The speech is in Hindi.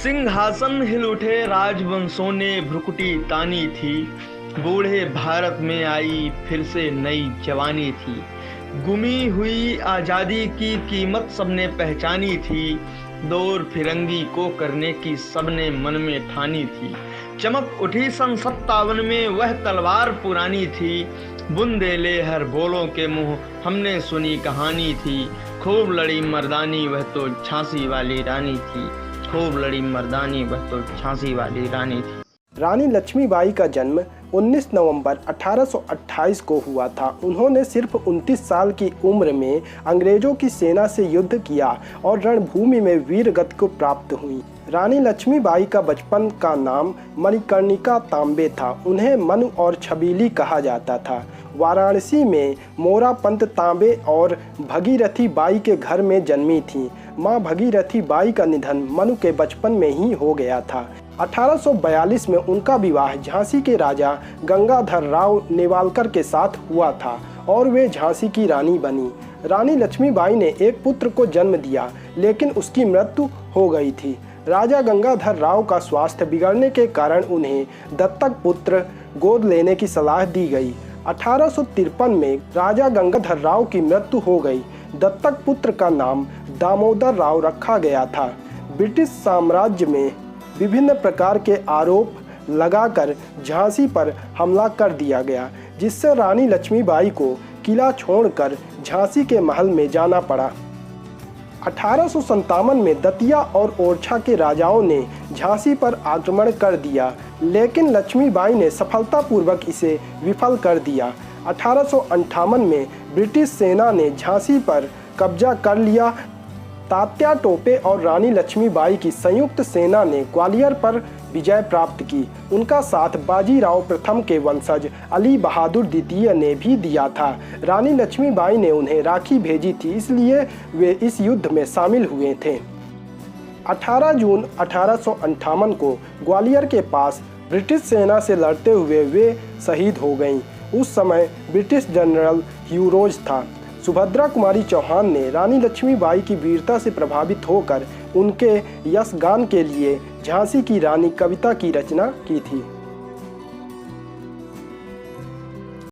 सिंहासन हिल उठे, राजवंशों ने भ्रुकुटी तानी थी। बूढ़े भारत में आई फिर से नई जवानी थी। गुमी हुई आज़ादी की कीमत सबने पहचानी थी। दौर फिरंगी को करने की सबने मन में ठानी थी। चमक उठी सन 57 में वह तलवार पुरानी थी। बुंदेले हर बोलों के मुंह हमने सुनी कहानी थी। खूब लड़ी मर्दानी वह तो झांसी वाली रानी थी। खूब लड़ी मर्दानी वह तो झांसी वाली रानी थी। रानी लक्ष्मीबाई का जन्म 19 नवंबर 1828 को हुआ था। उन्होंने सिर्फ 29 साल की उम्र में अंग्रेजों की सेना से युद्ध किया और रणभूमि में वीर गति को प्राप्त हुई। रानी लक्ष्मीबाई का बचपन का नाम मणिकर्णिका तांबे था। उन्हें मनु और छबीली कहा जाता था। वाराणसी में मोरापंत तांबे और भगीरथी बाई के घर में जन्मी थी। मां भगीरथी बाई का निधन मनु के बचपन में ही हो गया था। 1842 में उनका विवाह झांसी के राजा गंगाधर राव नेवालकर के साथ हुआ था और वे झांसी की रानी बनी। रानी लक्ष्मीबाई ने एक पुत्र को जन्म दिया, लेकिन उसकी मृत्यु हो गई थी। राजा गंगाधर राव का स्वास्थ्य बिगड़ने के कारण उन्हें दत्तक पुत्र गोद लेने की सलाह दी गई। 1853 में राजा गंगाधर राव की मृत्यु हो गई। दत्तक पुत्र का नाम दामोदर राव रखा गया था। ब्रिटिश साम्राज्य में विभिन्न प्रकार के आरोप लगाकर झांसी पर हमला कर दिया गया, जिससे रानी लक्ष्मीबाई को किला छोड़कर झांसी के महल में जाना पड़ा। 1857 में दतिया और ओरछा के राजाओं ने झांसी पर आक्रमण कर दिया, लेकिन लक्ष्मीबाई ने सफलतापूर्वक इसे विफल कर दिया। 1858 में ब्रिटिश सेना ने झांसी पर कब्जा कर लिया। तात्या टोपे और रानी लक्ष्मीबाई की संयुक्त सेना ने ग्वालियर पर विजय प्राप्त की। उनका साथ बाजीराव प्रथम के वंशज अली बहादुर द्वितीय ने भी दिया था। रानी लक्ष्मीबाई ने उन्हें राखी भेजी थी, इसलिए वे इस युद्ध में शामिल हुए थे। 18 जून 1858 को ग्वालियर के पास ब्रिटिश सेना से लड़ते हुए वे शहीद हो गईं। उस समय ब्रिटिश जनरल ह्यूरोज था। सुभद्रा कुमारी चौहान ने रानी लक्ष्मीबाई की वीरता से प्रभावित होकर उनके यशगान के लिए झांसी की रानी कविता की रचना की थी।